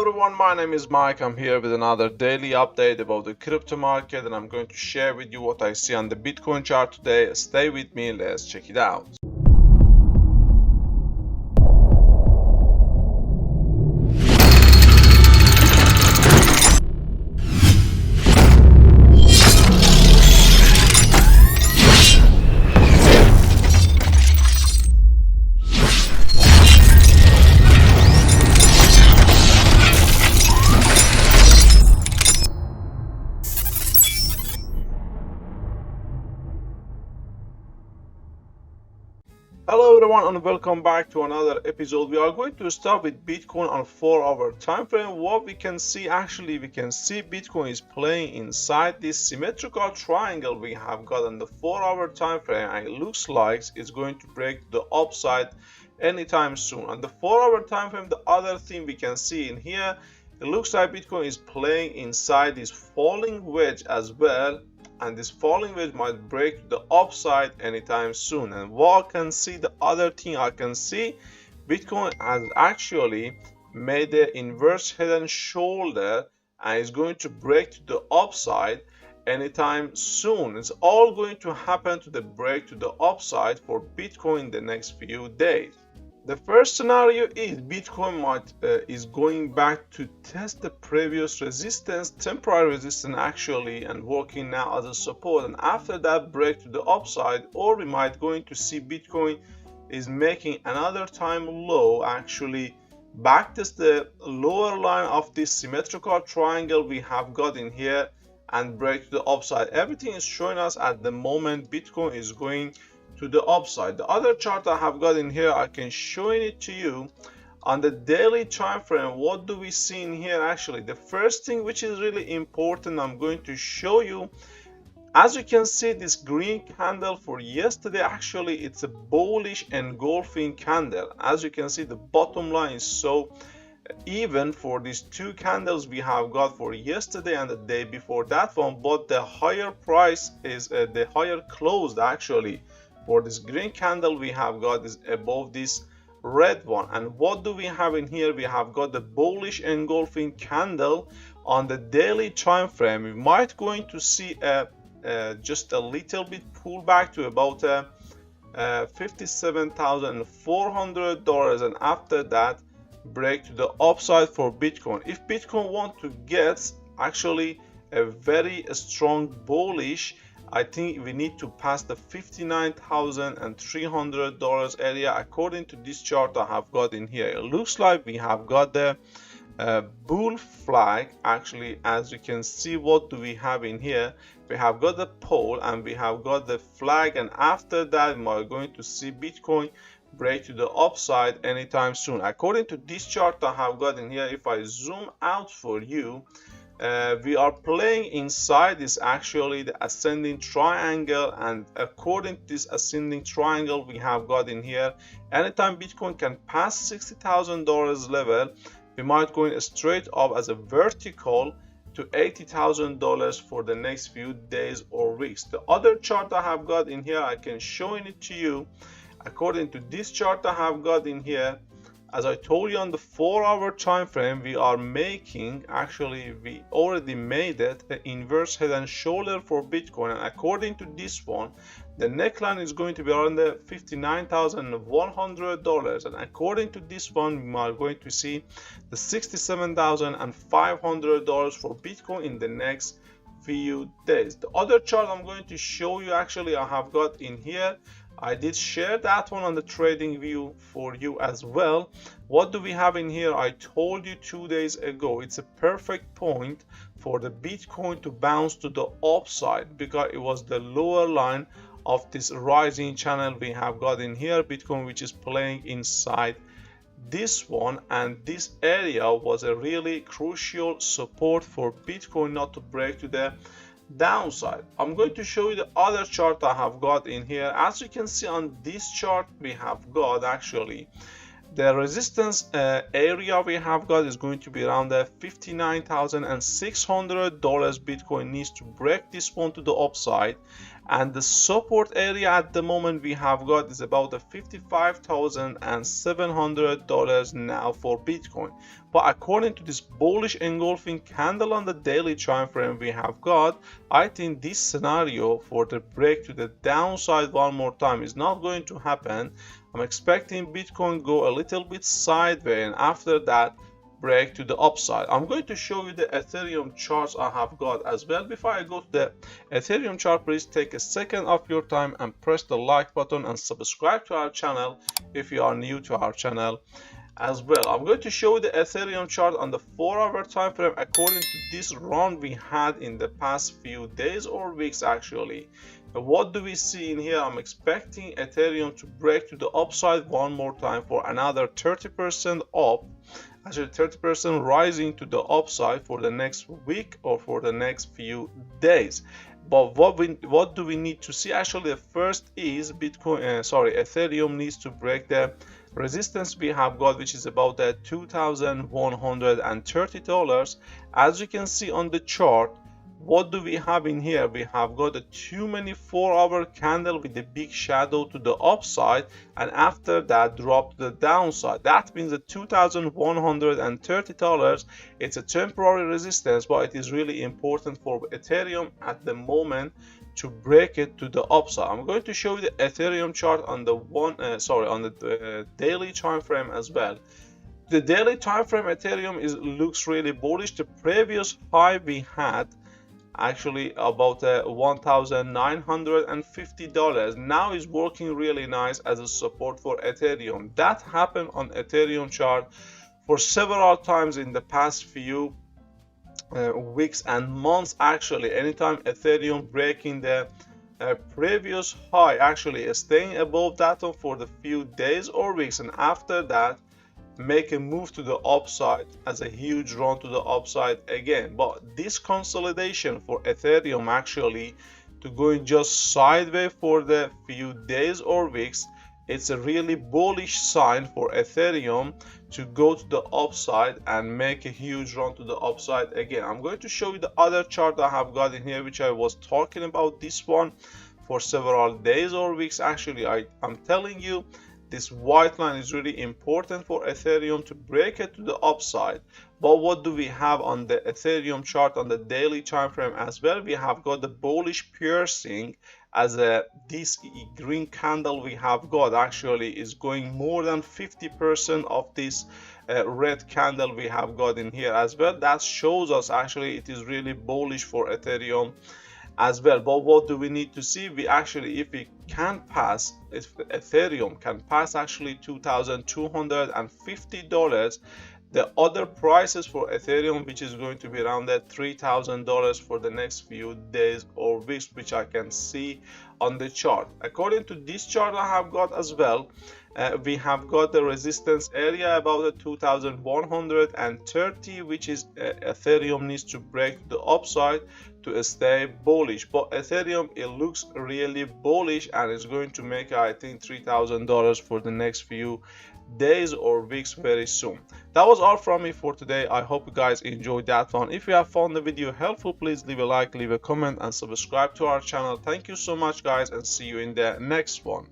everyone, my name is Mike. I'm here with another daily update about the crypto market, and I'm going to share with you what I see on the Bitcoin chart today. Stay with me, let's check it out. Hello everyone and welcome back to another episode. We are going to start with Bitcoin on 4-hour time frame. What we can see, we can see Bitcoin is playing inside this symmetrical triangle we have got on the 4-hour time frame, and it looks like it's going to break the upside anytime soon. On the 4-hour time frame, the other thing we can see in here, it looks like Bitcoin is playing inside this falling wedge as well, and this falling wedge might break to the upside anytime soon. And what I can see, the other thing I can see, Bitcoin has actually made the inverse head and shoulder and is going to break to the upside anytime soon. It's all going to happen to the break to the upside for Bitcoin in the next few days. The first scenario is Bitcoin is going back to test the previous resistance, temporary resistance actually, and working now as a support, and after that break to the upside. Or we might going to see Bitcoin is making another time low, actually back test the lower line of this symmetrical triangle we have got in here and break to the upside. Everything is showing us at the moment Bitcoin is going to the upside. The other chart I have got in here, I can show it to you on the daily time frame. What do we see in here? Actually, the first thing which is really important, I'm going to show you. As you can see, this green candle for yesterday, actually it's a bullish engulfing candle. As you can see, the bottom line is so even for these two candles we have got for yesterday and the day before that one, but the higher price is the higher closed actually for this green candle we have got is above this red one. And what do we have in here? We have got the bullish engulfing candle on the daily time frame. We might going to see just a little bit pullback to about $57,400, and after that break to the upside for Bitcoin. If Bitcoin want to get actually a very strong bullish, I think we need to pass the $59,300 area according to this chart I have got in here. It looks like we have got the bull flag actually. As you can see, what do we have in here? We have got the pole and we have got the flag, and after that we are going to see Bitcoin break to the upside anytime soon. According to this chart I have got in here, if I zoom out for you, we are playing inside this actually the ascending triangle, and according to this ascending triangle we have got in here, anytime Bitcoin can pass $60,000 level, we might go straight up as a vertical to $80,000 for the next few days or weeks. The other chart I have got in here, I can show it to you. According to this chart I have got in here, as I told you on the 4-hour time frame, we are making, actually we already made it, an inverse head and shoulder for Bitcoin. And according to this one, the neckline is going to be around the $59,100, and according to this one we are going to see the $67,500 for Bitcoin in the next few days. The other chart I'm going to show you, actually I have got in here, I did share that one on the Tradingview for you as well. What do we have in here? I told you 2 days ago, it's a perfect point for the Bitcoin to bounce to the upside because it was the lower line of this rising channel we have got in here, Bitcoin, which is playing inside this one, and this area was a really crucial support for Bitcoin not to break to the downside. I'm going to show you the other chart I have got in here. As you can see on this chart, we have got actually The resistance area we have got is going to be around the $59,600. Bitcoin needs to break this one to the upside, and the support area at the moment we have got is about the $55,700 now for Bitcoin. But according to this bullish engulfing candle on the daily time frame we have got, I think this scenario for the break to the downside one more time is not going to happen. I'm expecting Bitcoin go a little bit sideways, and after that break to the upside. I'm going to show you the Ethereum charts I have got as well. Before I go to the Ethereum chart, please take a second of your time and press the like button and subscribe to our channel if you are new to our channel as well. I'm going to show you the Ethereum chart on the 4-hour time frame according to this run we had in the past few days or weeks actually. What do we see in here? I'm expecting Ethereum to break to the upside one more time for another 30% up, actually 30% rising to the upside for the next week or for the next few days. But what do we need to see? Actually, the first is Ethereum needs to break the resistance we have got, which is about $2,130. As you can see on the chart, what do we have in here? We have got a too many 4-hour candle with a big shadow to the upside, and after that drop to the downside. That means that $2,130, it's a temporary resistance, but it is really important for Ethereum at the moment to break it to the upside. I'm going to show you the Ethereum chart on the daily time frame as well. The daily time frame Ethereum looks really bullish. The previous high we had actually about $1,950 now is working really nice as a support for Ethereum. That happened on Ethereum chart for several times in the past few weeks and months actually. Anytime Ethereum breaking the previous high, actually staying above that one for the few days or weeks, and after that make a move to the upside as a huge run to the upside again. But this consolidation for Ethereum actually to going just sideways for the few days or weeks, it's a really bullish sign for Ethereum to go to the upside and make a huge run to the upside again. I'm going to show you the other chart I have got in here, which I was talking about this one for several days or weeks. Actually, I'm telling you, this white line is really important for Ethereum to break it to the upside. But what do we have on the Ethereum chart on the daily time frame as well? We have got the bullish piercing as this green candle we have got actually is going more than 50% of this red candle we have got in here as well. That shows us actually it is really bullish for Ethereum as well. But what do we need to see? If Ethereum can pass actually $2,250, the other prices for Ethereum, which is going to be around that $3,000 for the next few days or weeks, which I can see on the chart. According to this chart I have got as well, we have got the resistance area about the 2,130, which is Ethereum needs to break the upside to stay bullish. But Ethereum, it looks really bullish and it's going to make, I think, $3,000 for the next few days or weeks very soon. That was all from me for today. I hope you guys enjoyed that one. If you have found the video helpful, please leave a like, leave a comment and subscribe to our channel. Thank you so much guys, and see you in the next one.